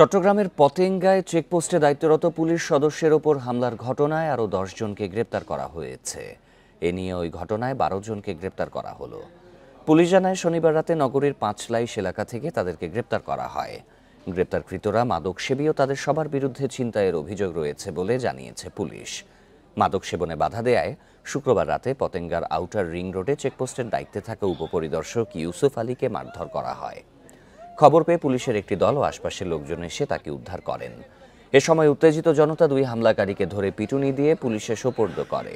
চট্টগ্রামের পতেঙ্গায় চেকপোস্টে দায়িত্বরত পুলিশ সদস্যের ওপর হামলার ঘটনায় আরও 10 জনকে গ্রেপ্তার করা হয়েছে। এ নিয়ে ওই ঘটনায় 12 জনকে গ্রেপ্তার করা হলো। পুলিশ জানায়, শনিবার রাতে নগরীর পাঁচলাইশ এলাকা থেকে তাদেরকে গ্রেপ্তার করা হয়। গ্রেপ্তারকৃতরা মাদকসেবী ও তাদের সবার বিরুদ্ধে ছিনতাইয়ের অভিযোগ রয়েছে বলে জানিয়েছে পুলিশ। মাদক সেবনে বাধা দেয়ায় শুক্রবার রাতে পতেঙ্গার আউটার রিং রোডে চেকপোস্টের দায়িত্বে থাকা উপপরিদর্শক ইউসুফ আলীকে মারধর করা হয়। খবর পেয়ে পুলিশের একটি দল ও আশপাশের লোকজন এসে তাকে উদ্ধার করেন। এ সময় উত্তেজিত জনতা দুই হামলাকারীকে ধরে পিটুনি দিয়ে পুলিশে সোপর্দ করে।